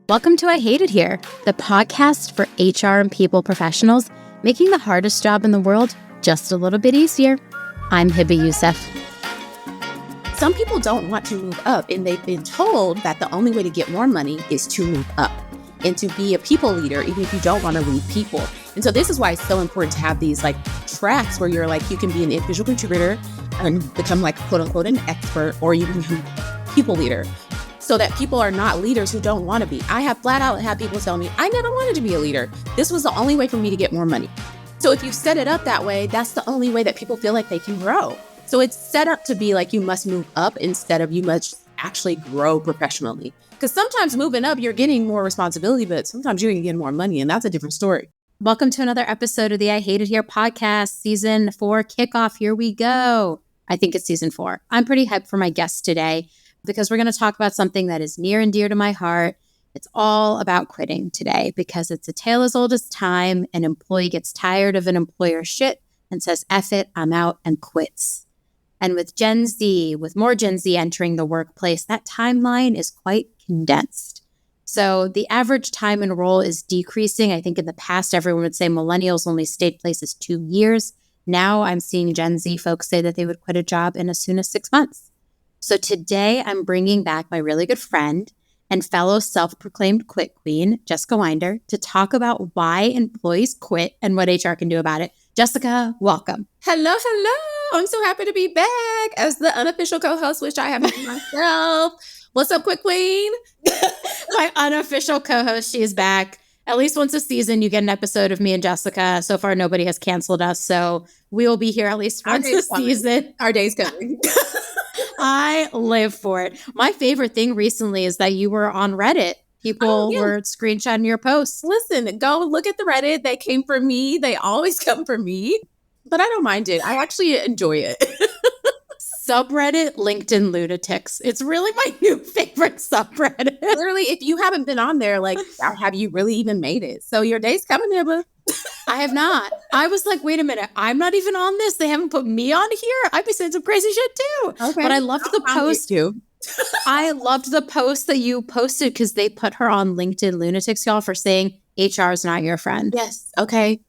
Welcome to I Hate It Here, the podcast for HR and people professionals, making the hardest job in the world just a little bit easier. I'm Hebba Youssef. Some people don't want to move up, and they've been told that the only way to get more money is to move up and to be a people leader, even if you don't want to lead people. And so this is why it's so important to have these tracks where you're you can be an individual contributor and become quote unquote an expert, or you can become people leader, so that people are not leaders who don't want to be. I have flat out had people tell me, I never wanted to be a leader. This was the only way for me to get more money. So if you set it up that way, that's the only way that people feel like they can grow. So it's set up to be you must move up instead of you must actually grow professionally. Because sometimes moving up, you're getting more responsibility, but sometimes you're getting more money, and that's a different story. Welcome to another episode of the I Hate It Here podcast, season 4 kickoff. Here we go. I think it's season 4. I'm pretty hyped for my guest today, because we're going to talk about something that is near and dear to my heart. It's all about quitting today, because it's a tale as old as time. An employee gets tired of an employer's shit and says, F it, I'm out, and quits. And with more Gen Z entering the workplace, that timeline is quite condensed. So the average time in role is decreasing. I think in the past, everyone would say millennials only stayed places 2 years. Now I'm seeing Gen Z folks say that they would quit a job in as soon as 6 months. So today I'm bringing back my really good friend and fellow self-proclaimed quit queen, Jessica Winder, to talk about why employees quit and what HR can do about it. Jessica, welcome. Hello. I'm so happy to be back as the unofficial co-host, which I have myself. What's up, quit queen? My unofficial co-host, she is back. At least once a season, you get an episode of me and Jessica. So far, nobody has canceled us. So we will be here at least once a season. Our day's coming. I live for it. My favorite thing recently is that you were on Reddit. People were screenshotting your posts. Listen, go look at the Reddit. They came for me. They always come for me. But I don't mind it. I actually enjoy it. Subreddit LinkedIn Lunatics. It's really my new favorite subreddit. Literally, if you haven't been on there, have you really even made it? So your day's coming, Hebba. I have not. I was like, wait a minute. I'm not even on this. They haven't put me on here. I'd be saying some crazy shit too. Okay. But I loved the post. I loved the post that you posted because they put her on LinkedIn Lunatics, y'all, for saying HR is not your friend. Yes. Okay.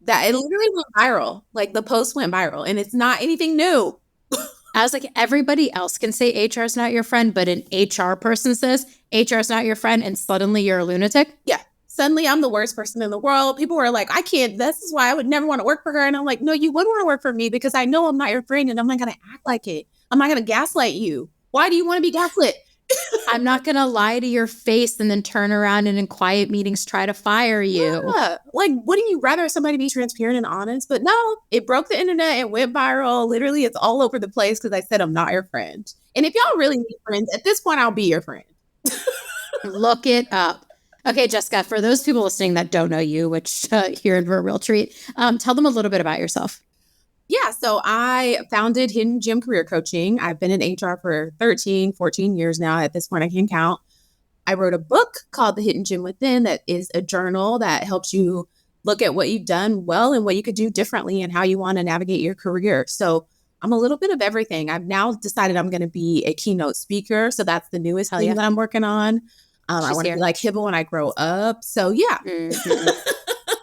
That it literally went viral. The post went viral, and it's not anything new. I was like, everybody else can say HR is not your friend, but an HR person says HR is not your friend, and suddenly you're a lunatic? Yeah. Suddenly I'm the worst person in the world. People were like, I can't, this is why I would never want to work for her. And I'm like, no, you would want to work for me because I know I'm not your friend and I'm not going to act like it. I'm not going to gaslight you. Why do you want to be gaslit? I'm not going to lie to your face and then turn around and in quiet meetings try to fire you. Yeah. Wouldn't you rather somebody be transparent and honest? But no, it broke the internet. It went viral. Literally, it's all over the place because I said I'm not your friend. And if y'all really need friends, at this point, I'll be your friend. Look it up. Okay, Jessica, for those people listening that don't know you, which here in for a real treat, tell them a little bit about yourself. Yeah, so I founded Hidden Gem Career Coaching. I've been in HR for 13, 14 years now. At this point, I can count. I wrote a book called The Hidden Gem Within that is a journal that helps you look at what you've done well and what you could do differently and how you want to navigate your career. So I'm a little bit of everything. I've now decided I'm going to be a keynote speaker. So that's the newest thing that I'm working on. I want to be like Hebba when I grow up. So yeah. Mm-hmm.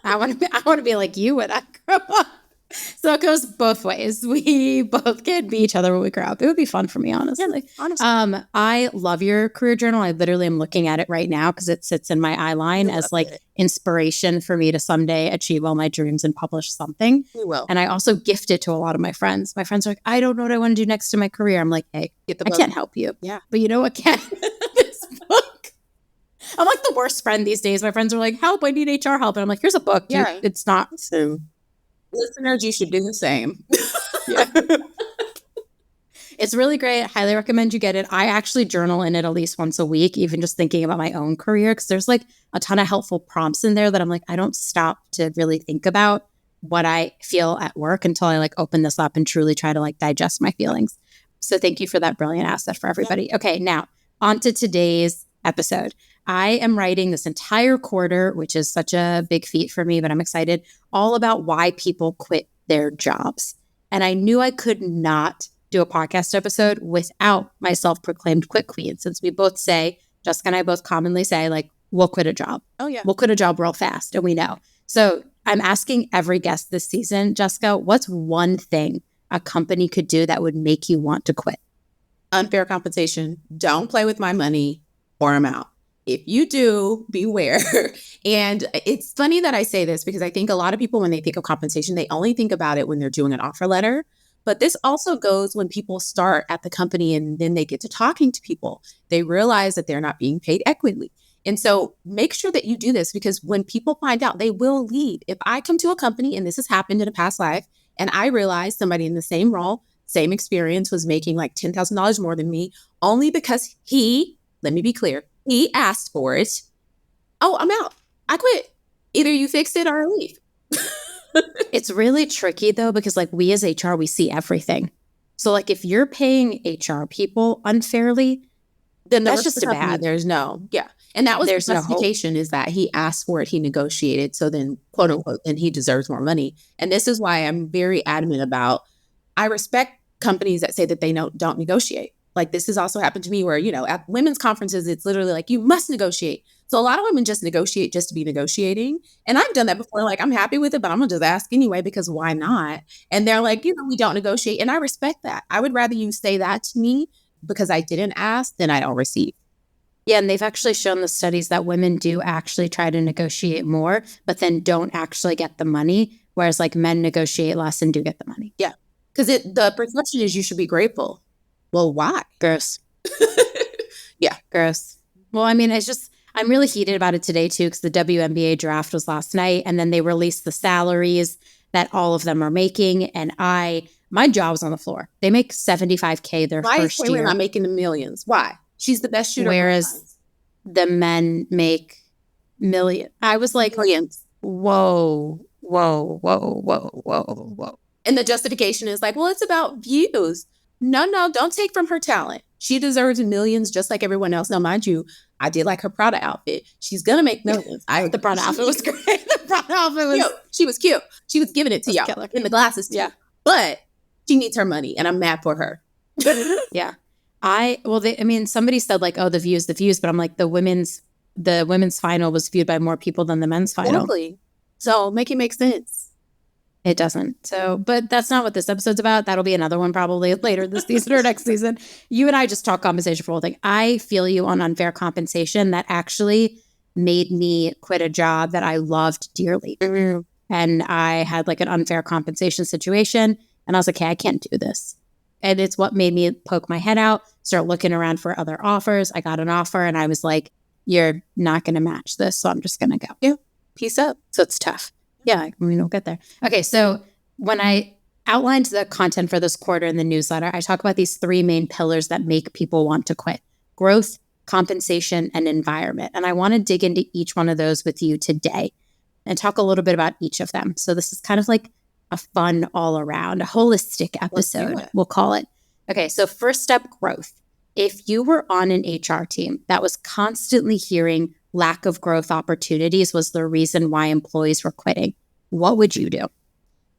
I want to be like you when I grow up. So it goes both ways. We both can be each other when we grow up. It would be fun for me, honestly. Yeah, honestly. I love your career journal. I literally am looking at it right now because it sits in my eye line as inspiration for me to someday achieve all my dreams and publish something. We will. And I also gift it to a lot of my friends. My friends are like, I don't know what I want to do next in my career. I'm like, hey, I can't help you. Yeah. But you know what can? This book. I'm like the worst friend these days. My friends are like, help, I need HR help. And I'm like, here's a book. Yeah. It's not. So listeners, you should do the same. Yeah. It's really great. I highly recommend you get it. I actually journal in it at least once a week, even just thinking about my own career, because there's a ton of helpful prompts in there that I'm like, I don't stop to really think about what I feel at work until I open this up and truly try to digest my feelings. So thank you for that brilliant asset for everybody. Okay, now on to today's episode. I am writing this entire quarter, which is such a big feat for me, but I'm excited, all about why people quit their jobs. And I knew I could not do a podcast episode without my self-proclaimed quit queen, since we both say, Jessica and I both commonly say, will quit a job. Oh, yeah. We'll quit a job real fast, and we know. So I'm asking every guest this season, Jessica, what's one thing a company could do that would make you want to quit? Unfair compensation. Don't play with my money or I'm out. If you do, beware. And it's funny that I say this because I think a lot of people, when they think of compensation, they only think about it when they're doing an offer letter. But this also goes when people start at the company and then they get to talking to people. They realize that they're not being paid equitably. And so make sure that you do this, because when people find out, they will leave. If I come to a company, and this has happened in a past life, and I realize somebody in the same role, same experience, was making like $10,000 more than me, only because let me be clear, he asked for it. Oh, I'm out. I quit. Either you fix it or I leave. It's really tricky though, because like we as HR, we see everything. So like if you're paying HR people unfairly, then that's just a bad. There's no, yeah. And that was the justification, is that he asked for it, he negotiated. So then, quote unquote, then he deserves more money. And this is why I'm very adamant about, I respect companies that say that they don't negotiate. Like this has also happened to me where, at women's conferences, it's literally like, you must negotiate. So a lot of women just negotiate just to be negotiating. And I've done that before. Like, I'm happy with it, but I'm going to just ask anyway, because why not? And they're like, we don't negotiate. And I respect that. I would rather you say that to me because I didn't ask than I don't receive. Yeah, and they've actually shown the studies that women do actually try to negotiate more, but then don't actually get the money, whereas like men negotiate less and do get the money. Yeah, because the perception is you should be grateful. Well, why? Gross. Yeah, gross. Well, I mean, I'm really heated about it today too, because the WNBA draft was last night, and then they released the salaries that all of them are making, and my job was on the floor. They make $75K their first year. Why is Taylor not making the millions? Why? She's the best shooter. Whereas the men make millions. I was like, millions. Whoa. And the justification is like, well, it's about views. No, don't take from her talent. She deserves millions just like everyone else. Now, mind you, I did like her Prada outfit. She's going to make millions. The Prada outfit was great. The Prada outfit was cute. She was cute. She was giving it to y'all killer. In the glasses too. Yeah. But she needs her money, and I'm mad for her. Yeah. Somebody said like, oh, the views, but I'm like, the women's final was viewed by more people than the men's final. Totally. So make it make sense. It doesn't. So, but that's not what this episode's about. That'll be another one probably later this season or next season. You and I just talk compensation for the whole thing. I feel you on unfair compensation. That actually made me quit a job that I loved dearly. Mm-hmm. And I had like an unfair compensation situation. And I was like, hey, I can't do this. And it's what made me poke my head out, start looking around for other offers. I got an offer and I was like, you're not going to match this. So I'm just going to go. Yeah. Peace up. So it's tough. Yeah, we'll get there. Okay, so when I outlined the content for this quarter in the newsletter, I talk about these three main pillars that make people want to quit: growth, compensation, and environment. And I want to dig into each one of those with you today and talk a little bit about each of them. So this is kind of like a fun all around, a holistic episode, we'll call it. Okay, so first step, growth. If you were on an HR team that was constantly hearing lack of growth opportunities was the reason why employees were quitting, what would you do?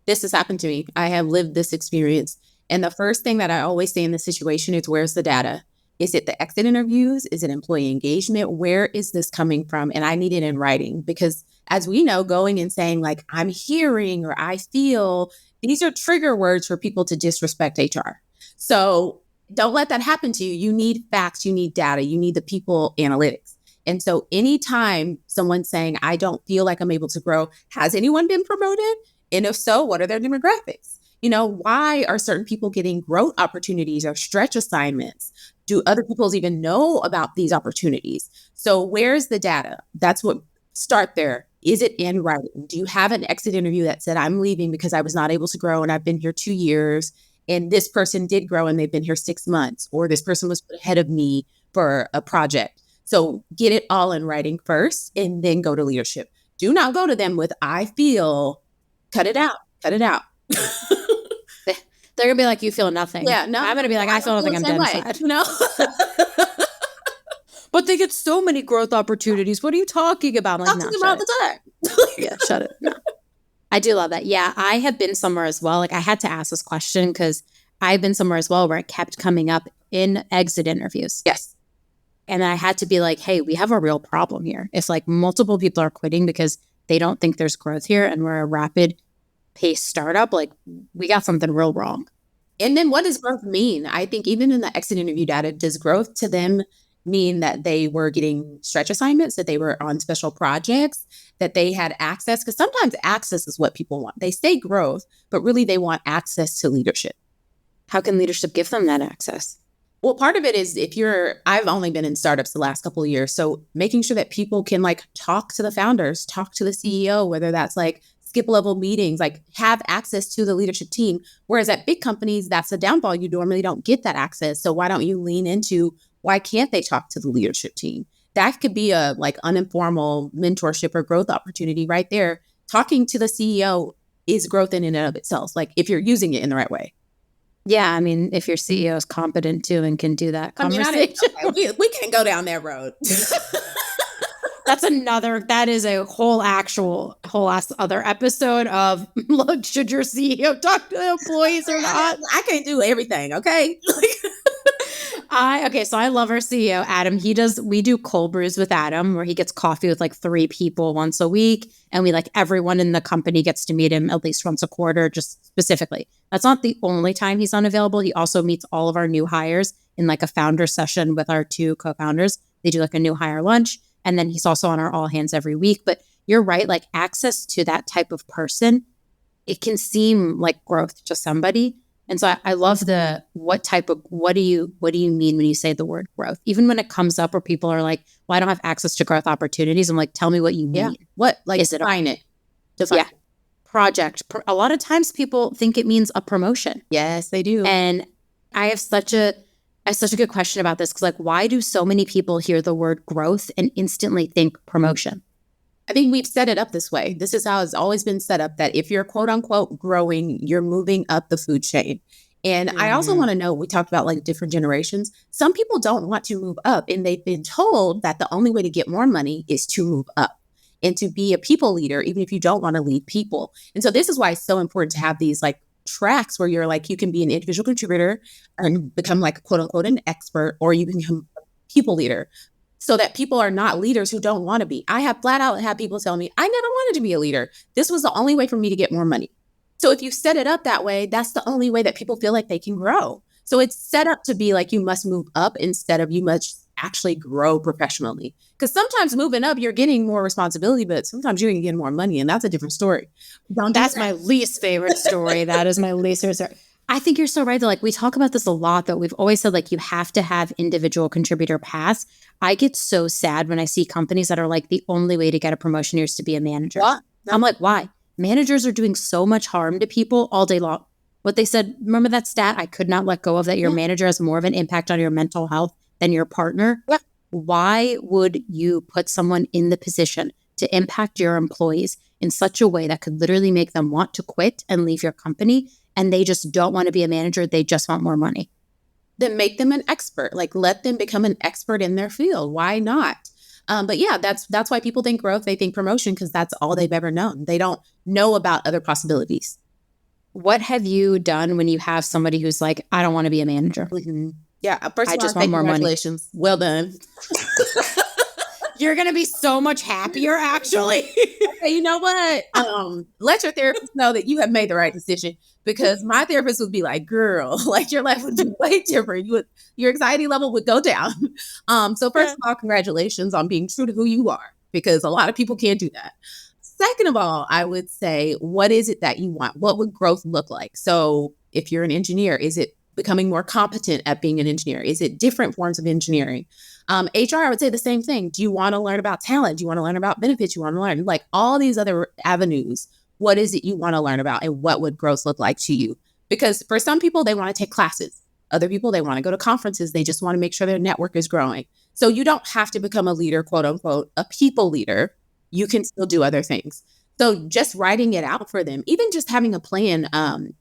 This has happened to me. I have lived this experience. And the first thing that I always say in this situation is, where's the data? Is it the exit interviews? Is it employee engagement? Where is this coming from? And I need it in writing, because as we know, going and saying like, I'm hearing or I feel, these are trigger words for people to disrespect HR. So don't let that happen to you. You need facts, you need data, you need the people analytics. And so anytime someone's saying, I don't feel like I'm able to grow, has anyone been promoted? And if so, what are their demographics? Why are certain people getting growth opportunities or stretch assignments? Do other people even know about these opportunities? So where's the data? That's what, start there. Is it in writing? Do you have an exit interview that said, I'm leaving because I was not able to grow and I've been here 2 years and this person did grow and they've been here 6 months, or this person was put ahead of me for a project? So get it all in writing first and then go to leadership. Do not go to them with, I feel, cut it out. They're going to be like, you feel nothing. Yeah, no. I'm going to be like, I feel nothing. I'm dead. But they get so many growth opportunities. What are you talking about? I'm talking about the time. Yeah, shut it. No. I do love that. Yeah, I have been somewhere as well. Like I had to ask this question because I've been somewhere as well where it kept coming up in exit interviews. Yes. And I had to be like, hey, we have a real problem here. If like multiple people are quitting because they don't think there's growth here and we're a rapid pace startup, like we got something real wrong. And then what does growth mean? I think even in the exit interview data, does growth to them mean that they were getting stretch assignments, that they were on special projects, that they had access? Because sometimes access is what people want. They say growth, but really they want access to leadership. How can leadership give them that access? Well, part of it is I've only been in startups the last couple of years. So making sure that people can like talk to the founders, talk to the CEO, whether that's like skip level meetings, like have access to the leadership team. Whereas at big companies, that's a downfall. You normally don't get that access. So why don't you lean into why can't they talk to the leadership team? That could be a like uninformal mentorship or growth opportunity right there. Talking to the CEO is growth in and of itself. Like if you're using it in the right way. Yeah, I mean, if your CEO is competent too and can do that conversation. We can't go down that road. That is a whole ass other episode of, look, should your CEO talk to employees or not? I can't do everything, okay? So I love our CEO, Adam. We do cold brews with Adam where he gets coffee with like 3 people once a week. And we like everyone in the company gets to meet him at least once a quarter, just specifically. That's not the only time he's unavailable. He also meets all of our new hires in like a founder session with our 2 co-founders. They do like a new hire lunch. And then he's also on our all hands every week. But you're right, like access to that type of person, it can seem like growth to somebody. And so I love what do you mean when you say the word growth? Even when it comes up where people are like, well, I don't have access to growth opportunities. I'm like, tell me what you mean. Yeah. What, like, is it define it. Project. A lot of times people think it means a promotion. Yes, they do. And I have such a good question about this because like, why do so many people hear the word growth and instantly think promotion? I think we've set it up this way. This is how it's always been set up, that if you're quote unquote growing, you're moving up the food chain. And I also want to know, we talked about like different generations. Some people don't want to move up and they've been told that the only way to get more money is to move up and to be a people leader, even if you don't want to lead people. And so this is why it's so important to have these like tracks where you're like, you can be an individual contributor and become like quote unquote an expert, or you can become a people leader. So that people are not leaders who don't want to be. I have flat out had people tell me, I never wanted to be a leader. This was the only way for me to get more money. So if you set it up that way, that's the only way that people feel like they can grow. So it's set up to be like you must move up instead of you must actually grow professionally. Because sometimes moving up, you're getting more responsibility, but sometimes you're going to get more money. And that's a different story. That's my least favorite story. That is my least favorite story. I think you're so right. Like we talk about this a lot, but we've always said like you have to have individual contributor paths. I get so sad when I see companies that are like the only way to get a promotion here is to be a manager. What? I'm like, why? Managers are doing so much harm to people all day long. What they said, remember that stat I could not let go of, that your manager has more of an impact on your mental health than your partner? Yeah. Why would you put someone in the position to impact your employees in such a way that could literally make them want to quit and leave your company? And they just don't want to be a manager. They just want more money. Then make them an expert. Like let them become an expert in their field. Why not? But yeah, that's why people think growth. They think promotion because that's all they've ever known. They don't know about other possibilities. What have you done when you have somebody who's like, I don't want to be a manager? Mm-hmm. Yeah. First I of all, just want more money. Congratulations. Well done. You're going to be so much happier, actually. Hey, you know what? Let your therapist know that you have made the right decision, because my therapist would be like, girl, like your life would be way different. Your anxiety level would go down. So first of all, congratulations on being true to who you are, because a lot of people can't do that. Second of all, I would say, what is it that you want? What would growth look like? So if you're an engineer, is it becoming more competent at being an engineer? Is it different forms of engineering? HR, I would say the same thing. Do you want to learn about talent? Do you want to learn about benefits? You want to learn like all these other avenues. What is it you want to learn about, and what would growth look like to you? Because for some people, they want to take classes. Other people, they want to go to conferences. They just want to make sure their network is growing. So you don't have to become a leader, quote unquote, a people leader. You can still do other things. So just writing it out for them, even just having a plan.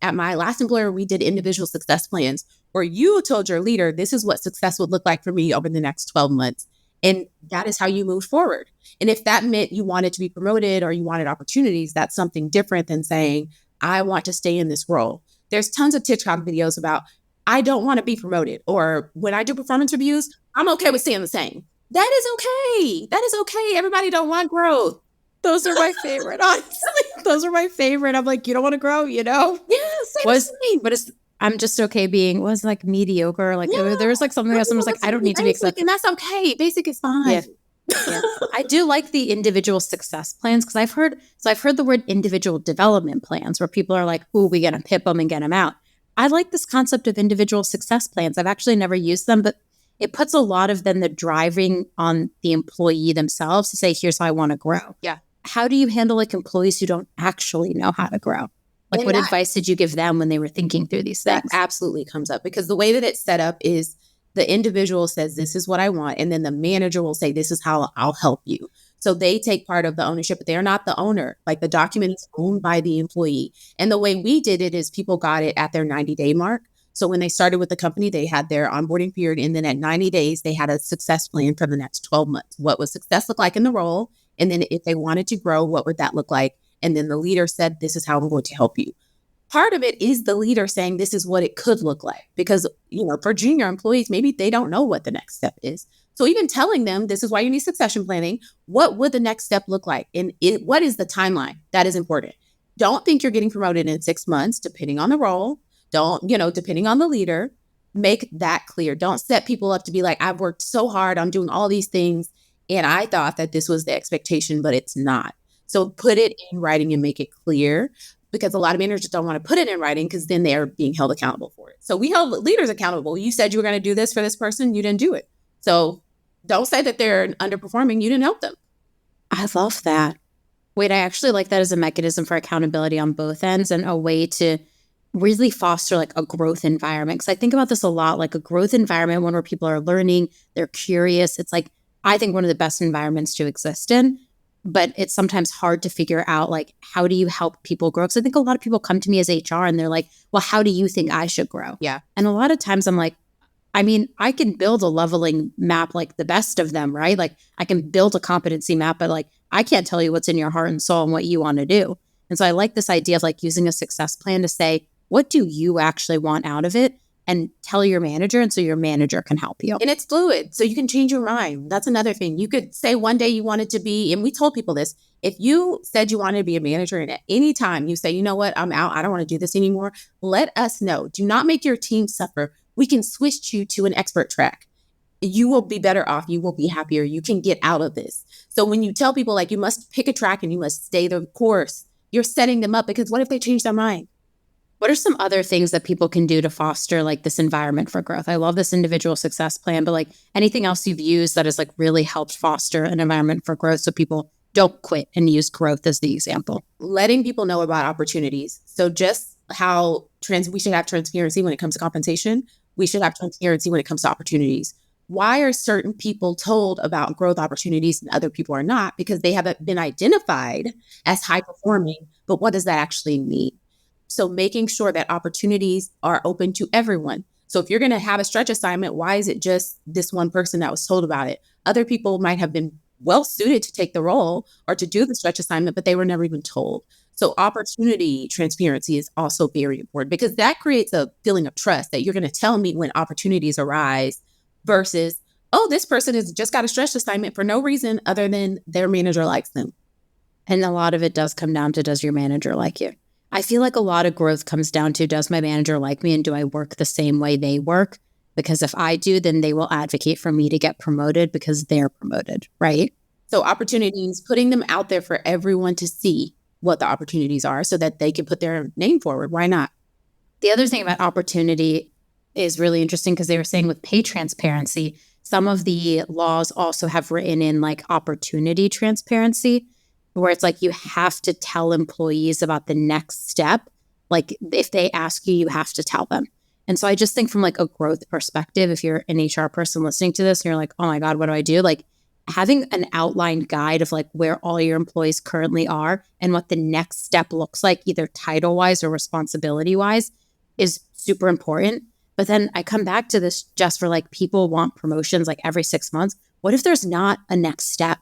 At my last employer, we did individual success plans where you told your leader, this is what success would look like for me over the next 12 months. And that is how you move forward. And if that meant you wanted to be promoted or you wanted opportunities, that's something different than saying, I want to stay in this role. There's tons of TikTok videos about I don't want to be promoted. Or when I do performance reviews, I'm okay with staying the same. That is okay. That is okay. Everybody don't want growth. Those are my favorite, honestly. Those are my favorite. I'm like, you don't want to grow, you know? I'm just okay being, was like mediocre. Like there was like something else. Someone was like, I don't need to be accepted. And that's okay. Basic is fine. Yeah. Yeah. I do like the individual success plans because I've heard the word individual development plans where people are like, ooh, we got to pip them and get them out. I like this concept of individual success plans. I've actually never used them, but it puts a lot of then the driving on the employee themselves to say, here's how I want to grow. Yeah. How do you handle like employees who don't actually know how to grow? Like what advice did you give them when they were thinking through these things? That absolutely comes up because the way that it's set up is the individual says, this is what I want. And then the manager will say, this is how I'll help you. So they take part of the ownership, but they're not the owner. Like the document is owned by the employee. And the way we did it is people got it at their 90-day mark. So when they started with the company, they had their onboarding period. And then at 90 days, they had a success plan for the next 12 months. What would success look like in the role? And then if they wanted to grow, what would that look like? And then the leader said, this is how I'm going to help you. Part of it is the leader saying this is what it could look like because, for junior employees, maybe they don't know what the next step is. So even telling them this is why you need succession planning, what would the next step look like? And what is the timeline? That is important. Don't think you're getting promoted in 6 months, depending on the role. Don't, depending on the leader, make that clear. Don't set people up to be like, I've worked so hard. I'm doing all these things. And I thought that this was the expectation, but it's not. So put it in writing and make it clear. Because a lot of managers don't want to put it in writing because then they're being held accountable for it. So we held leaders accountable. You said you were going to do this for this person. You didn't do it. So don't say that they're underperforming. You didn't help them. I love that. Wait, I actually like that as a mechanism for accountability on both ends and a way to really foster like a growth environment. Because I think about this a lot, like a growth environment, one where people are learning, they're curious. It's like, I think one of the best environments to exist in. But it's sometimes hard to figure out, like, how do you help people grow? Because I think a lot of people come to me as HR and they're like, well, how do you think I should grow? Yeah. And a lot of times I'm like, I mean, I can build a leveling map like the best of them, right? Like I can build a competency map, but like I can't tell you what's in your heart and soul and what you want to do. And so I like this idea of like using a success plan to say, what do you actually want out of it? And tell your manager, and so your manager can help you. And it's fluid, so you can change your mind. That's another thing. You could say one day you wanted to be, and we told people this, if you said you wanted to be a manager and at any time you say, you know what, I'm out, I don't want to do this anymore, let us know. Do not make your team suffer. We can switch you to an expert track. You will be better off. You will be happier. You can get out of this. So when you tell people like you must pick a track and you must stay the course, you're setting them up because what if they change their mind? What are some other things that people can do to foster like this environment for growth? I love this individual success plan, but like anything else you've used that has like really helped foster an environment for growth so people don't quit and use growth as the example? Letting people know about opportunities. So just how we should have transparency when it comes to compensation, we should have transparency when it comes to opportunities. Why are certain people told about growth opportunities and other people are not? Because they haven't been identified as high performing, but what does that actually mean? So making sure that opportunities are open to everyone. So if you're going to have a stretch assignment, why is it just this one person that was told about it? Other people might have been well suited to take the role or to do the stretch assignment, but they were never even told. So opportunity transparency is also very important because that creates a feeling of trust that you're going to tell me when opportunities arise versus, oh, this person has just got a stretch assignment for no reason other than their manager likes them. And a lot of it does come down to, does your manager like you? I feel like a lot of growth comes down to, does my manager like me and do I work the same way they work? Because if I do, then they will advocate for me to get promoted because they're promoted, right? So opportunities, putting them out there for everyone to see what the opportunities are so that they can put their name forward. Why not? The other thing about opportunity is really interesting because they were saying with pay transparency, some of the laws also have written in like opportunity transparency, where it's like you have to tell employees about the next step. Like if they ask you, you have to tell them. And so I just think from like a growth perspective, if you're an HR person listening to this and you're like, oh my God, what do I do? Like having an outlined guide of like where all your employees currently are and what the next step looks like, either title wise or responsibility wise, is super important. But then I come back to this just for like people want promotions like every 6 months. What if there's not a next step?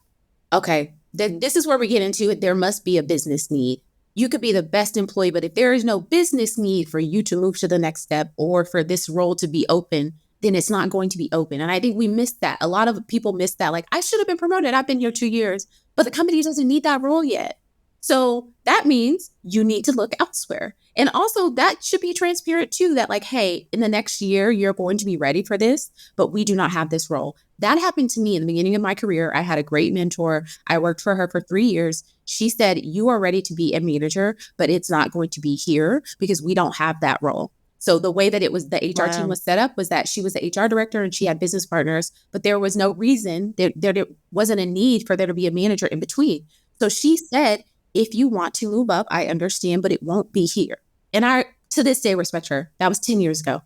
Okay. This is where we get into it. There must be a business need. You could be the best employee, but if there is no business need for you to move to the next step or for this role to be open, then it's not going to be open. And I think we missed that. A lot of people missed that. Like, I should have been promoted. I've been here 2 years, but the company doesn't need that role yet. So that means you need to look elsewhere. And also that should be transparent too, that like, hey, in the next year, you're going to be ready for this, but we do not have this role. That happened to me in the beginning of my career. I had a great mentor. I worked for her for 3 years. She said, you are ready to be a manager, but it's not going to be here because we don't have that role. So the way that it was, the HR team was set up was that she was the HR director and she had business partners, but there was no reason, there wasn't a need for there to be a manager in between. So she said, if you want to move up, I understand, but it won't be here. And I, to this day, respect her. That was 10 years ago.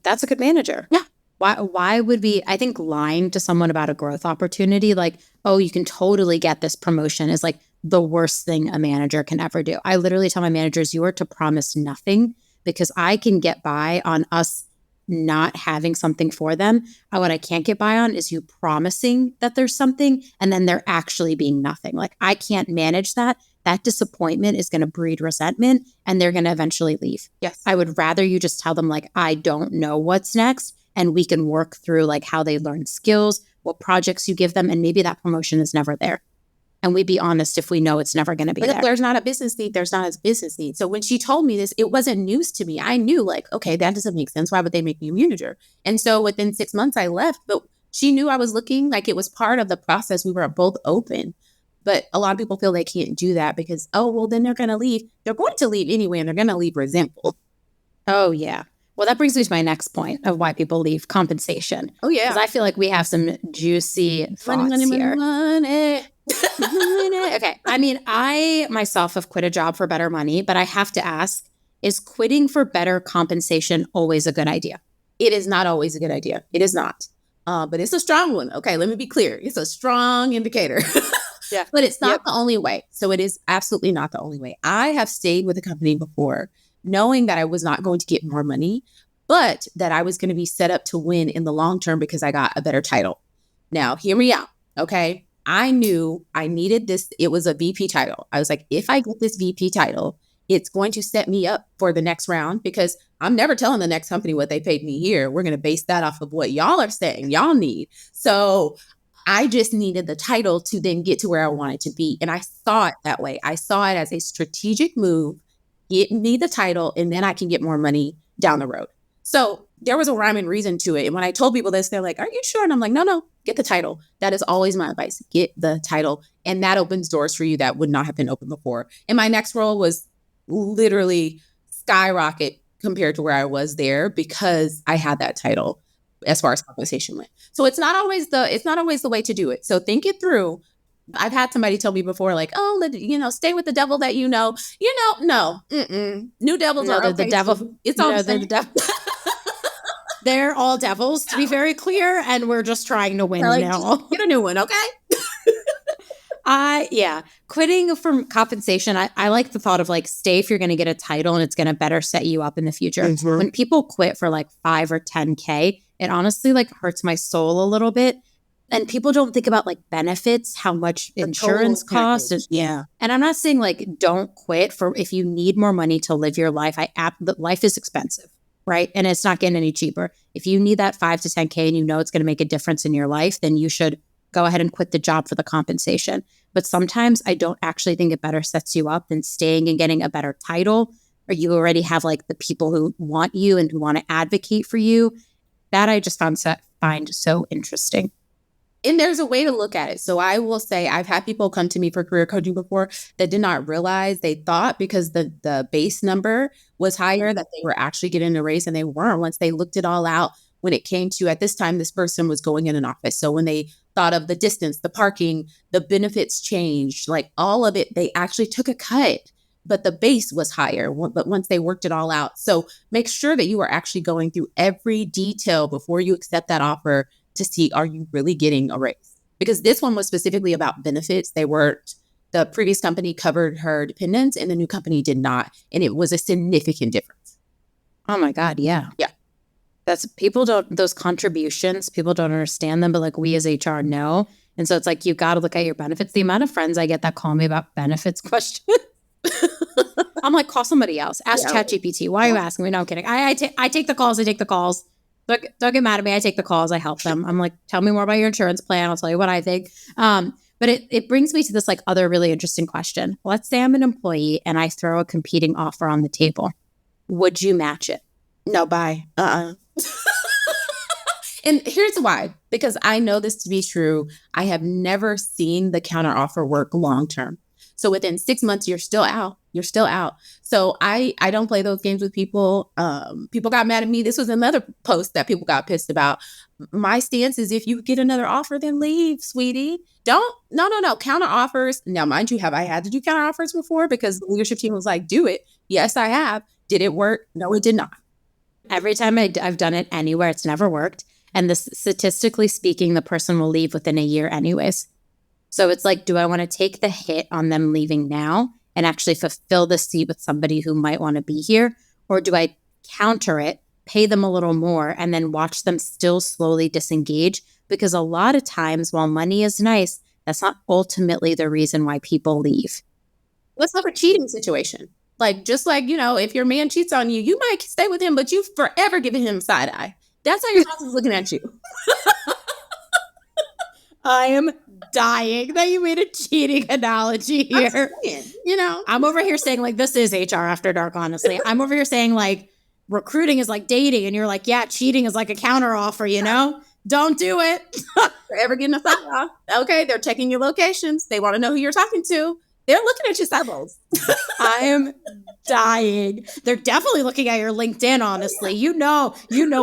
That's a good manager. Yeah. Why would we, I think lying to someone about a growth opportunity, like, oh, you can totally get this promotion is like the worst thing a manager can ever do. I literally tell my managers, you are to promise nothing because I can get by on us not having something for them. What I can't get by on is you promising that there's something and then there actually being nothing. Like, I can't manage that. That disappointment is going to breed resentment and they're going to eventually leave. Yes. I would rather you just tell them like, I don't know what's next. And we can work through like how they learn skills, what projects you give them. And maybe that promotion is never there. And we'd be honest if we know it's never going to be but there. If there's not a business need, there's not a business need. So when she told me this, it wasn't news to me. I knew like, okay, that doesn't make sense. Why would they make me a manager? And so within 6 months, I left. But she knew I was looking, like it was part of the process. We were both open. But a lot of people feel they can't do that because, oh, well, then they're going to leave. They're going to leave anyway, and they're going to leave resentful. Oh, yeah. Well, that brings me to my next point of why people leave: compensation. Oh, yeah. Because I feel like we have some juicy thoughts here. Money. Okay. I mean, I myself have quit a job for better money, but I have to ask, is quitting for better compensation always a good idea? It is not always a good idea. It is not. But it's a strong one. Okay, let me be clear. It's a strong indicator. Yeah. But it's not the only way. So it is absolutely not the only way. I have stayed with a company before knowing that I was not going to get more money, but that I was going to be set up to win in the long term because I got a better title. Now, hear me out. Okay. I knew I needed this. It was a VP title. I was like, if I get this VP title, it's going to set me up for the next round because I'm never telling the next company what they paid me here. We're going to base that off of what y'all are saying y'all need. So I just needed the title to then get to where I wanted to be. And I saw it that way. I saw it as a strategic move. Get me the title and then I can get more money down the road. So there was a rhyme and reason to it. And when I told people this, they're like, are you sure? And I'm like, no, get the title. That is always my advice. Get the title. And that opens doors for you that would not have been open before. And my next role was literally skyrocket compared to where I was there because I had that title as far as compensation went. So it's not always the way to do it. So think it through. I've had somebody tell me before, like, oh, stay with the devil that you know. No. New devils are okay. The devil. Too. It's all the devil. They're all devils, to be very clear, and we're just trying to win now. Get a new one, okay? Quitting from compensation, I like the thought of like, stay if you're going to get a title and it's going to better set you up in the future. Mm-hmm. When people quit for like 5 or 10K, it honestly like hurts my soul a little bit. And people don't think about like benefits, how much insurance costs. Yeah. And I'm not saying like don't quit for if you need more money to live your life. Life is expensive, right? And it's not getting any cheaper. If you need that 5 to 10K and you know it's going to make a difference in your life, then you should go ahead and quit the job for the compensation. But sometimes I don't actually think it better sets you up than staying and getting a better title, or you already have like the people who want you and who want to advocate for you. That I just find so interesting. And there's a way to look at it. So I will say I've had people come to me for career coaching before that did not realize they thought because the base number was higher that they were actually getting a raise, and they weren't. Once they looked it all out, when it came to, at this time, this person was going in an office. So when they thought of the distance, the parking, the benefits changed, like all of it, they actually took a cut, but the base was higher. But once they worked it all out. So make sure that you are actually going through every detail before you accept that offer to see, are you really getting a raise? Because this one was specifically about benefits. The previous company covered her dependents and the new company did not. And it was a significant difference. Oh my God. Yeah. Yeah. Those contributions, people don't understand them, but like we as HR know. And so it's like, you got to look at your benefits. The amount of friends I get that call me about benefits questions. I'm like, call somebody else. Ask Yeah. ChatGPT. Why are you asking me? No, I'm kidding. I take the calls. I take the calls. Don't get mad at me. I take the calls. I help them. I'm like, tell me more about your insurance plan. I'll tell you what I think. But it brings me to this like other really interesting question. Let's say I'm an employee and I throw a competing offer on the table. Would you match it? No, bye. And here's why. Because I know this to be true. I have never seen the counteroffer work long term. So within 6 months, you're still out. You're still out. So I don't play those games with people. People got mad at me. This was another post that people got pissed about. My stance is if you get another offer, then leave, sweetie. No. Counter offers. Now, mind you, have I had to do counter offers before? Because the leadership team was like, do it. Yes, I have. Did it work? No, it did not. Every time I've done it anywhere, it's never worked. And this, statistically speaking, the person will leave within a year anyways. So it's like, do I want to take the hit on them leaving now and actually fulfill the seat with somebody who might want to be here? Or do I counter it, pay them a little more, and then watch them still slowly disengage? Because a lot of times, while money is nice, that's not ultimately the reason why people leave. Let's have a cheating situation. Like, just like, if your man cheats on you, you might stay with him, but you forever giving him side eye. That's how your boss is looking at you. I am dying that you made a cheating analogy here. I'm over here saying like, this is HR After Dark, honestly. I'm over here saying like, recruiting is like dating. And you're like, yeah, cheating is like a counter offer, Don't do it. Forever getting a side eye. Okay, they're checking your locations. They want to know who you're talking to. They're looking at your sideballs. I am dying. They're definitely looking at your LinkedIn, honestly. You know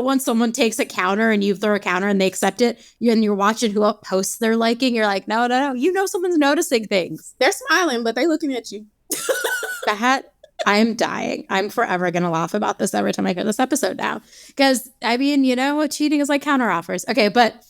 when someone takes a counter and you throw a counter and they accept it, and you're watching who posts they're liking, you're like, no. Someone's noticing things. They're smiling, but they're looking at you. I'm dying. I'm forever going to laugh about this every time I hear this episode now. Because, cheating is like counter offers. Okay, but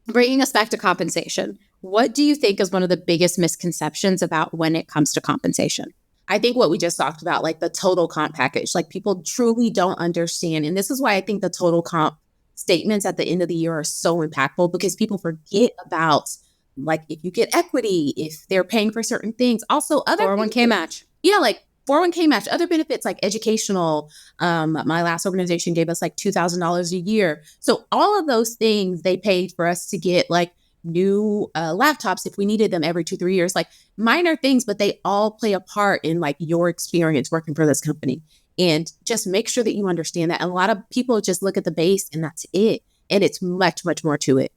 bringing us back to compensation, what do you think is one of the biggest misconceptions about when it comes to compensation? I think what we just talked about, like the total comp package, like people truly don't understand. And this is why I think the total comp statements at the end of the year are so impactful, because people forget about, like, if you get equity, if they're paying for certain things, also other 401k match. Yeah, like 401k match, other benefits like educational. My last organization gave us like $2,000 a year. So all of those things they paid for us to get like new laptops if we needed them every 2-3 years, like minor things, but they all play a part in like your experience working for this company. And just make sure that you understand that. And a lot of people just look at the base and that's it. And it's much, much more to it.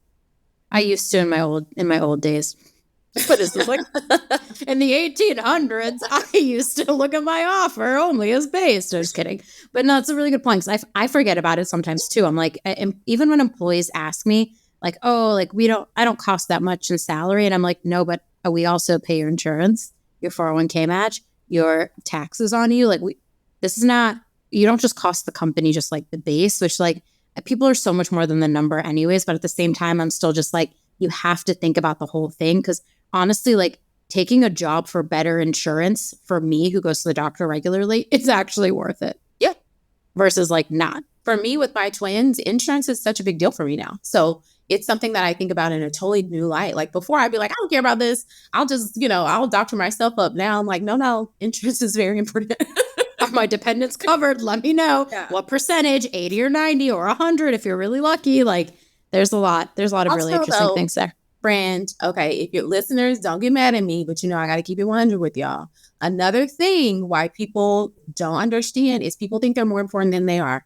I used to in my old days. But it's like in the 1800s, I used to look at my offer only as base. No, just kidding. But no, it's a really good point, because I forget about it sometimes too. I'm like, even when employees ask me like, oh, like I don't cost that much in salary. And I'm like, no, but we also pay your insurance, your 401k match, your taxes on you. Like this is not, you don't just cost the company just like the base, which like people are so much more than the number anyways. But at the same time, I'm still just like, you have to think about the whole thing. Because honestly, like taking a job for better insurance for me who goes to the doctor regularly, it's actually worth it. Yeah. Versus like not. For me with my twins, insurance is such a big deal for me now. So it's something that I think about in a totally new light. Like before I'd be like, I don't care about this. I'll just, I'll doctor myself up. Now I'm like, no, insurance is very important. Are my dependents covered? Let me know. Yeah. What percentage, 80 or 90 or 100 if you're really lucky. Like there's a lot of really interesting things there. Friend, okay, if your listeners don't get mad at me, but I got to keep it 100 with y'all. Another thing why people don't understand is people think they're more important than they are.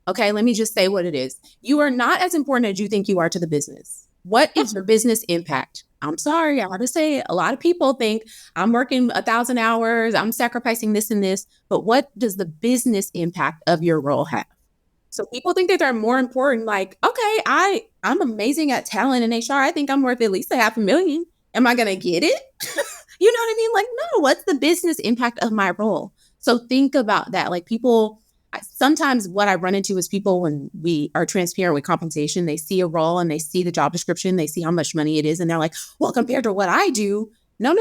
Okay, let me just say what it is. You are not as important as you think you are to the business. What is your business impact? I'm sorry, I want to say it. A lot of people think I'm working 1,000 hours, I'm sacrificing this and this, but what does the business impact of your role have? So people think that they're more important. Like, okay, I'm amazing at talent in HR. I think I'm worth at least $500,000. Am I going to get it? You know what I mean? Like, no, what's the business impact of my role? So think about that. Like people, sometimes what I run into is people, when we are transparent with compensation, they see a role and they see the job description, they see how much money it is. And they're like, well, compared to what I do, no.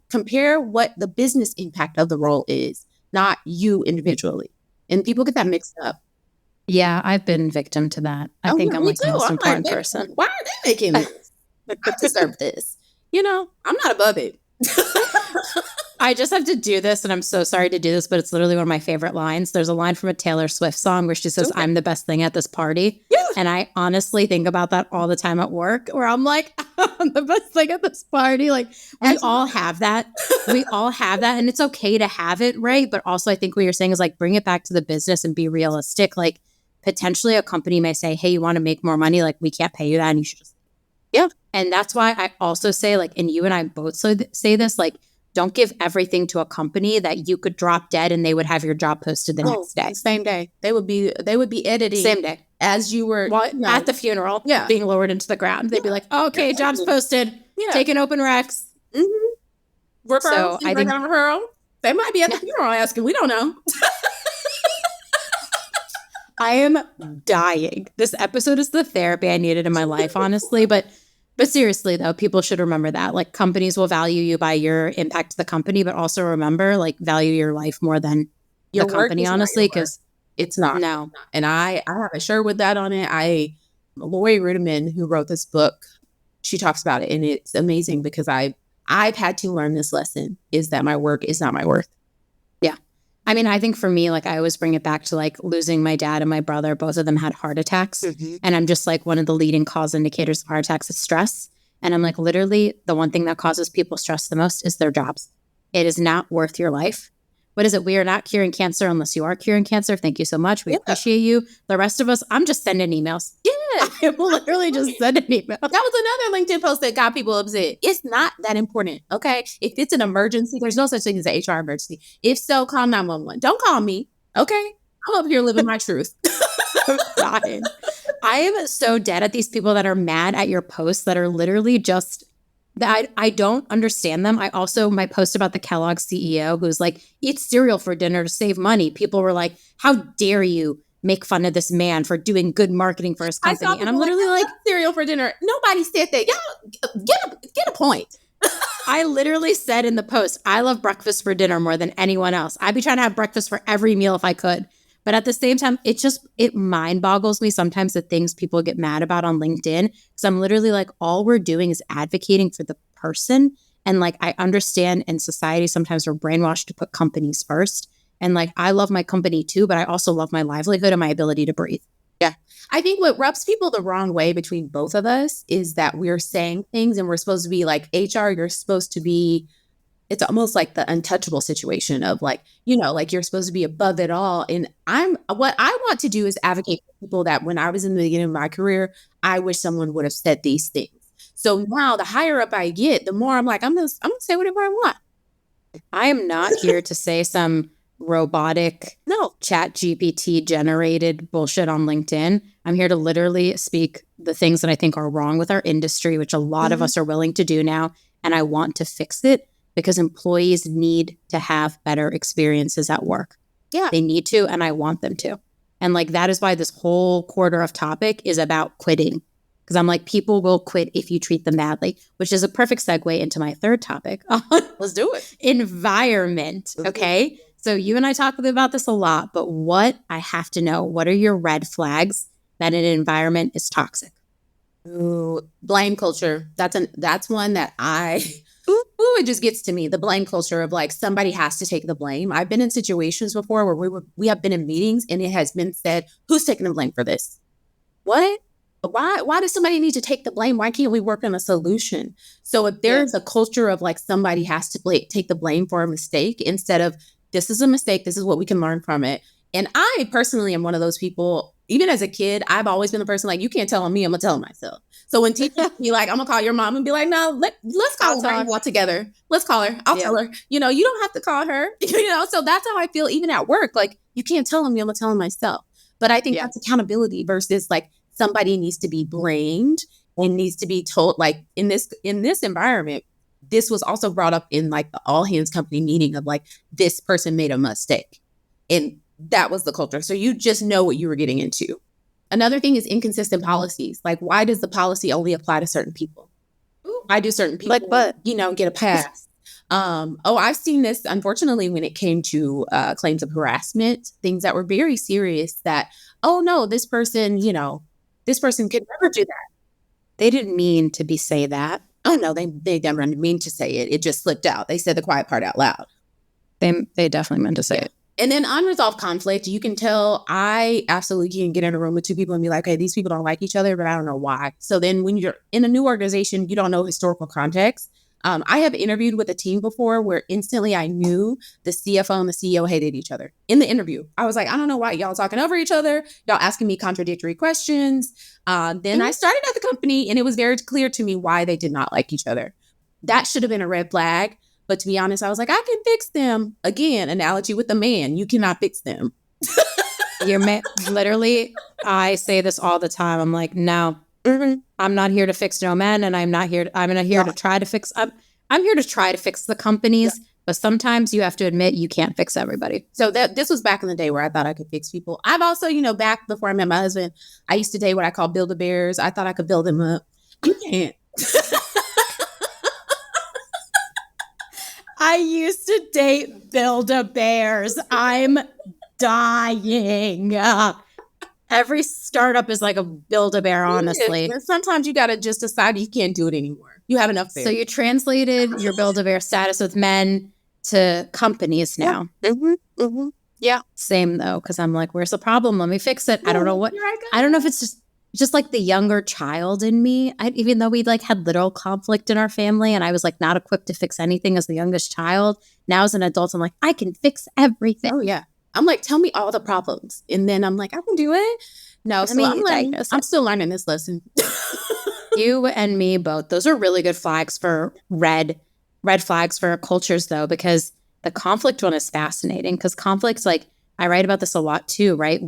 Compare what the business impact of the role is, not you individually. And people get that mixed up. Yeah, I've been victim to that. I think I'm like the most important person. Why are they making this? I deserve this. I'm not above it. I just have to do this, and I'm so sorry to do this, but it's literally one of my favorite lines. There's a line from a Taylor Swift song where she says, I'm the best thing at this party. Yeah. And I honestly think about that all the time at work, where I'm like, I'm the best thing at this party. Like, we all have that. We all have that. And it's okay to have it, right? But also, I think what you're saying is like, bring it back to the business and be realistic. Like, potentially a company may say, hey, you want to make more money? Like, we can't pay you that. And you should just, yeah. And that's why I also say, like, and you and I both say this, like, don't give everything to a company that you could drop dead and they would have your job posted the next day. Same day. They would be editing. Same day. As you were at the funeral, being lowered into the ground. They'd be like, okay, job's posted. Taking open recs. Mm-hmm. So I think referral. They might be at the funeral asking. We don't know. I am dying. This episode is the therapy I needed in my life, honestly. But seriously, though, people should remember that. Like, companies will value you by your impact to the company, but also remember, like, value your life more than your company, honestly, because it's not. No. And I have a shirt with that on it. Lori Rudiman, who wrote this book, she talks about it, and it's amazing because I've had to learn this lesson, is that my work is not my worth. Yeah. I mean, I think for me, like, I always bring it back to like losing my dad and my brother. Both of them had heart attacks. Mm-hmm. And I'm just like, one of the leading cause indicators of heart attacks is stress. And I'm like, literally, the one thing that causes people stress the most is their jobs. It is not worth your life. What is it? We are not curing cancer unless you are curing cancer. Thank you so much. We appreciate you. The rest of us, I'm just sending emails. Yeah. I will literally just send an email. That was another LinkedIn post that got people upset. It's not that important, okay? If it's an emergency, there's no such thing as an HR emergency. If so, call 911. Don't call me, okay? I'm up here living my truth. I'm dying. I am so dead at these people that are mad at your posts that are literally just... I don't understand them. I also, my post about the Kellogg's CEO who's like, eat cereal for dinner to save money. People were like, how dare you make fun of this man for doing good marketing for his company? And I'm literally like, cereal for dinner. Nobody said that. Y'all get a point. I literally said in the post, I love breakfast for dinner more than anyone else. I'd be trying to have breakfast for every meal if I could. But at the same time, it mind boggles me sometimes the things people get mad about on LinkedIn. Because I'm literally like, all we're doing is advocating for the person. And like, I understand in society, sometimes we're brainwashed to put companies first. And like, I love my company too, but I also love my livelihood and my ability to breathe. Yeah. I think what rubs people the wrong way between both of us is that we're saying things and we're supposed to be like, HR, you're supposed to be... It's almost like the untouchable situation of like, like you're supposed to be above it all. And what I want to do is advocate for people that when I was in the beginning of my career, I wish someone would have said these things. So now the higher up I get, the more I'm like, I'm gonna say whatever I want. I am not here to say some robotic chat GPT generated bullshit on LinkedIn. I'm here to literally speak the things that I think are wrong with our industry, which a lot of us are willing to do now. And I want to fix it. Because employees need to have better experiences at work. Yeah. They need to, and I want them to. And like, that is why this whole quarter of topic is about quitting. Because I'm like, people will quit if you treat them badly, which is a perfect segue into my third topic. Let's do it. Environment. Okay. So you and I talk about this a lot, but I have to know, what are your red flags that an environment is toxic? Ooh, blame culture. That's one that it just gets to me. The blame culture of like, somebody has to take the blame. I've been in situations before where we have been in meetings and it has been said, who's taking the blame for this? What? Why does somebody need to take the blame? Why can't we work on a solution? So if there's a culture of like, somebody has to take the blame for a mistake instead of, this is a mistake, this is what we can learn from it. And I personally am one of those people, even as a kid, I've always been the person like, you can't tell on me, I'm gonna tell on myself. So when teachers be like, I'm gonna call your mom and be like, no, let's call her all together. Let's call her. I'll tell her. You don't have to call her. So that's how I feel even at work. Like, you can't tell on me, I'm gonna tell on myself. But I think that's accountability versus like, somebody needs to be blamed and needs to be told, like, in this environment. This was also brought up in like the all hands company meeting of like, this person made a mistake. And that was the culture. So you just know what you were getting into. Another thing is inconsistent policies. Like, why does the policy only apply to certain people? Why do certain people, get a pass? I've seen this, unfortunately, when it came to claims of harassment, things that were very serious that, this person could never do that. They didn't mean to say that. Oh no, they never mean to say it. It just slipped out. They said the quiet part out loud. They definitely meant to say it. And then unresolved conflict, you can tell I absolutely can get in a room with two people and be like, hey, these people don't like each other, but I don't know why. So then when you're in a new organization, you don't know historical context. I have interviewed with a team before where instantly I knew the CFO and the CEO hated each other in the interview. I was like, I don't know why y'all talking over each other. Y'all asking me contradictory questions. Then I started at the company and it was very clear to me why they did not like each other. That should have been a red flag. But to be honest, I was like, I can fix them. Again, analogy with the man. You cannot fix them. Literally, I say this all the time. I'm like, no, I'm not here to fix no men, and I'm not here to try to fix. I'm here to try to fix the companies, but sometimes you have to admit you can't fix everybody. So this was back in the day where I thought I could fix people. I've also, back before I met my husband, I used to date what I call Build-A-Bears. I thought I could build them up. You can't. I used to date Build-A-Bears. I'm dying. Every startup is like a Build-A-Bear, honestly. Yeah. Sometimes you got to just decide you can't do it anymore. You have enough bears. So you translated your Build-A-Bear status with men to companies now. Yeah. Same though, because I'm like, where's the problem? Let me fix it. I don't know what. I don't know if it's just like the younger child in me. Even though we like had little conflict in our family and I was like not equipped to fix anything as the youngest child. Now as an adult, I'm like, I can fix everything. Oh yeah. I'm like, tell me all the problems. And then I'm like, I can do it. No, so I'm still learning this lesson. You and me both. Those are really good flags for red flags for cultures though, because the conflict one is fascinating because conflict's like, I write about this a lot too, right?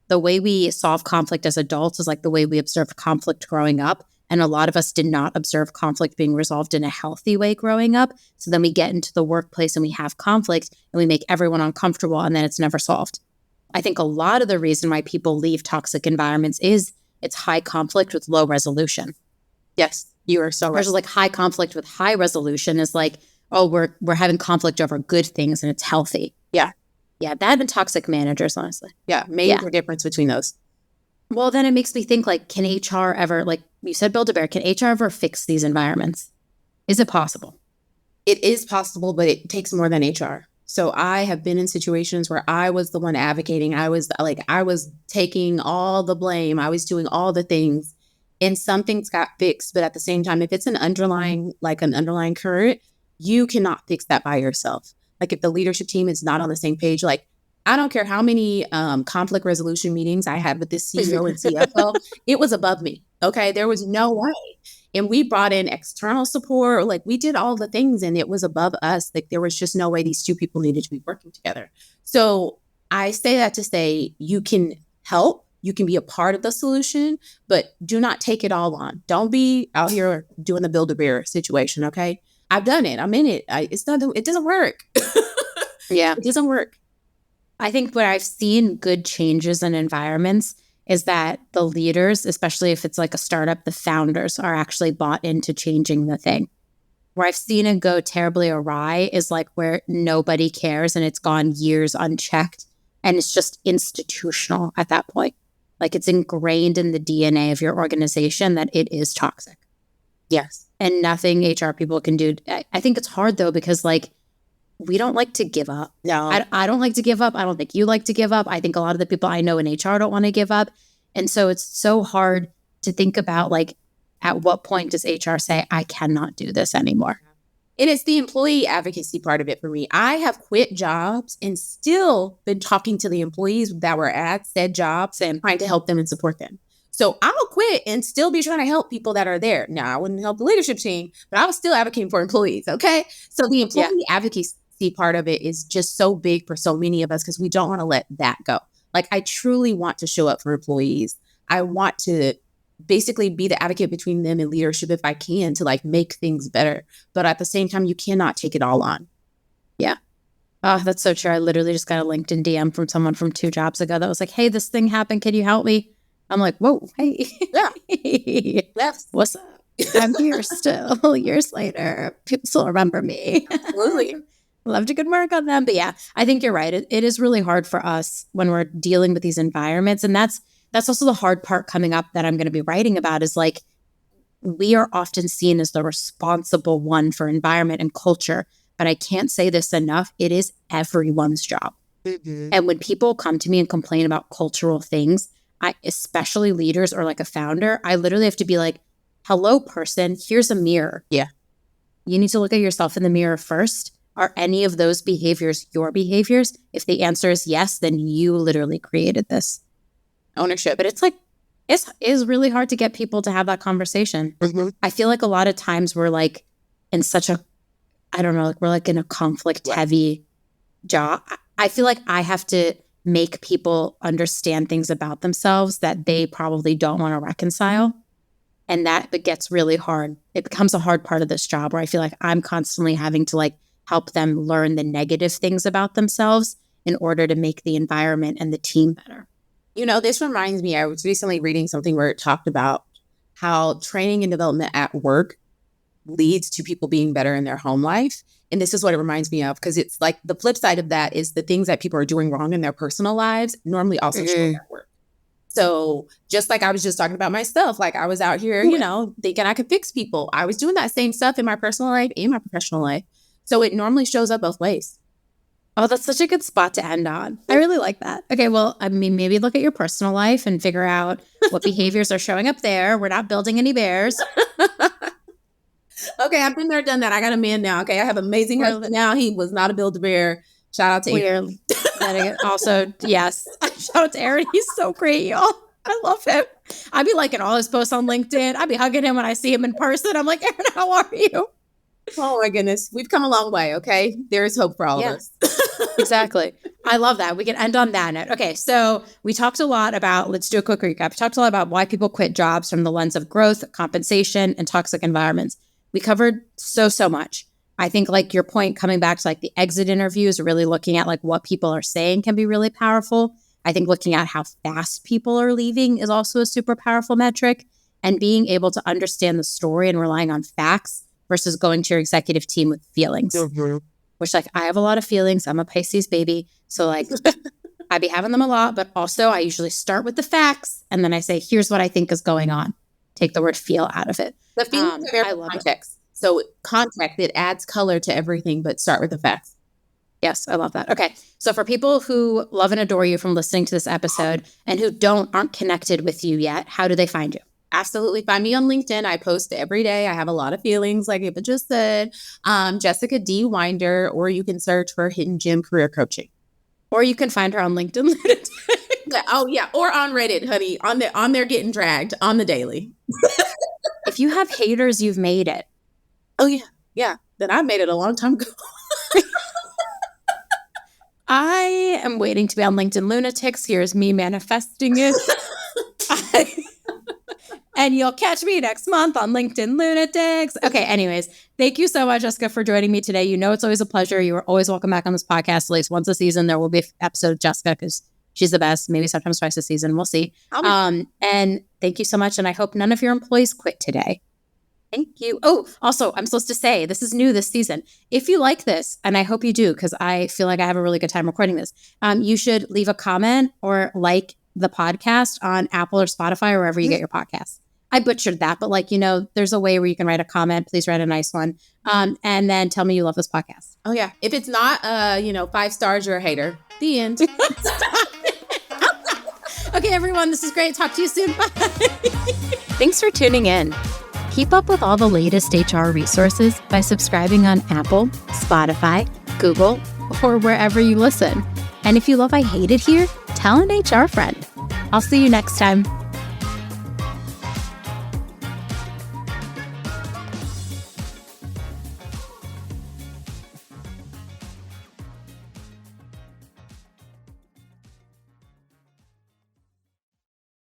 The way we solve conflict as adults is like the way we observed conflict growing up. And a lot of us did not observe conflict being resolved in a healthy way growing up. So then we get into the workplace and we have conflict and we make everyone uncomfortable and then it's never solved. I think a lot of the reason why people leave toxic environments is it's high conflict with low resolution. Yes, you are so right. There's like high conflict with high resolution is like, oh, we're having conflict over good things and it's healthy. Yeah. Yeah, that and toxic managers, honestly. Yeah, major difference between those. Well, then it makes me think, like, can HR ever, like you said, Build-A-Bear, can HR ever fix these environments? Is it possible? It is possible, but it takes more than HR. So I have been in situations where I was the one advocating. I was taking all the blame. I was doing all the things and some things got fixed. But at the same time, if it's an underlying current, you cannot fix that by yourself. Like if the leadership team is not on the same page, like I don't care how many conflict resolution meetings I had with this CEO and CFO, it was above me. Okay. There was no way. And we brought in external support. Like we did all the things and it was above us. Like there was just no way these two people needed to be working together. So I say that to say you can help. You can be a part of the solution, but do not take it all on. Don't be out here doing the Build-A-Bear situation. Okay. I've done it. I'm in it. It doesn't work. Yeah. It doesn't work. I think where I've seen good changes in environments is that the leaders, especially if it's like a startup, the founders are actually bought into changing the thing. Where I've seen it go terribly awry is like where nobody cares and it's gone years unchecked and it's just institutional at that point. Like it's ingrained in the DNA of your organization that it is toxic. Yes. And nothing HR people can do. I think it's hard though, because like we don't like to give up. No. I don't like to give up. I don't think you like to give up. I think a lot of the people I know in HR don't want to give up. And so it's so hard to think about like, at what point does HR say, I cannot do this anymore? And it's the employee advocacy part of it for me. I have quit jobs and still been talking to the employees that were at said jobs and trying to help them and support them. So I'll quit and still be trying to help people that are there. Now, I wouldn't help the leadership team, but I was still advocating for employees, okay? So the employee advocacy part of it is just so big for so many of us because we don't want to let that go. Like I truly want to show up for employees. I want to basically be the advocate between them and leadership if I can to like make things better. But at the same time, you cannot take it all on. Yeah. Oh, that's so true. I literally just got a LinkedIn DM from someone from 2 jobs ago that was like, hey, this thing happened. Can you help me? I'm like, whoa, hey. Yeah. What's up? I'm here still years later. People still remember me. Absolutely. Love to good work on them. But yeah, I think you're right. It is really hard for us when we're dealing with these environments. And that's also the hard part coming up that I'm going to be writing about is like, we are often seen as the responsible one for environment and culture. But I can't say this enough. It is everyone's job. And when people come to me and complain about cultural things, especially leaders or like a founder, I literally have to be like, hello, person, here's a mirror. Yeah. You need to look at yourself in the mirror first. Are any of those behaviors your behaviors? If the answer is yes, then you literally created this. Ownership. But it's like, it is really hard to get people to have that conversation. I feel like a lot of times we're like in such a, I don't know, like we're like in a conflict heavy job. I feel like I have to make people understand things about themselves that they probably don't want to reconcile. And that gets really hard. It becomes a hard part of this job where I feel like I'm constantly having to like help them learn the negative things about themselves in order to make the environment and the team better. You know, this reminds me, I was recently reading something where it talked about how training and development at work leads to people being better in their home life. And this is what it reminds me of, because it's like the flip side of that is the things that people are doing wrong in their personal lives normally also show at work. So just like I was just talking about myself, like I was out here, you know, thinking I could fix people. I was doing that same stuff in my personal life and my professional life. So it normally shows up both ways. Oh, that's such a good spot to end on. I really like that. Okay, well, I mean, maybe look at your personal life and figure out what behaviors are showing up there. We're not building any bears. Okay, I've been there, done that. I got a man now. Okay, I have an amazing husband now. He was not a Build-A-Bear. Shout out to Aaron. Also, yes. Shout out to Aaron. He's so great, y'all. I love him. I'd be liking all his posts on LinkedIn. I'd be hugging him when I see him in person. I'm like, Aaron, how are you? Oh my goodness. We've come a long way, okay? There is hope for all of us. Exactly. I love that. We can end on that note. Okay, so we talked a lot about, let's do a quick recap. We talked a lot about why people quit jobs from the lens of growth, compensation, and toxic environments. We covered so much. I think like your point coming back to like the exit interviews, really looking at like what people are saying can be really powerful. I think looking at how fast people are leaving is also a super powerful metric, and being able to understand the story and relying on facts versus going to your executive team with feelings, which like I have a lot of feelings. I'm a Pisces baby. So like I be having them a lot, but also I usually start with the facts and then I say, here's what I think is going on. Take the word feel out of it. The feelings are very context. So context, it adds color to everything, but start with the facts. Yes, I love that. Okay. So for people who love and adore you from listening to this episode and who aren't connected with you yet, how do they find you? Absolutely. Find me on LinkedIn. I post every day. I have a lot of feelings, like Hebba just said. Jessica D. Winder, or you can search for Hidden Gem Career Coaching. Or you can find her on LinkedIn. Oh, yeah. Or on Reddit, honey. On there getting dragged on the daily. If you have haters, you've made it. Oh, yeah. Yeah. Then I made it a long time ago. I am waiting to be on LinkedIn Lunatics. Here's me manifesting it. And you'll catch me next month on LinkedIn Lunatics. Okay, anyways, thank you so much, Jessica, for joining me today. You know it's always a pleasure. You are always welcome back on this podcast. At least once a season, there will be an episode of Jessica because she's the best. Maybe sometimes twice a season. We'll see. And thank you so much. And I hope none of your employees quit today. Thank you. Oh, also, I'm supposed to say, this is new this season. If you like this, and I hope you do, because I feel like I have a really good time recording this, you should leave a comment or like the podcast on Apple or Spotify or wherever you get your podcasts. I butchered that, but like, you know, there's a way where you can write a comment. Please write a nice one. And then tell me you love this podcast. Oh, yeah. If it's not, 5 stars, you're a hater. The end. Okay, everyone, this is great. Talk to you soon. Bye. Thanks for tuning in. Keep up with all the latest HR resources by subscribing on Apple, Spotify, Google, or wherever you listen. And if you love I Hate It Here, tell an HR friend. I'll see you next time.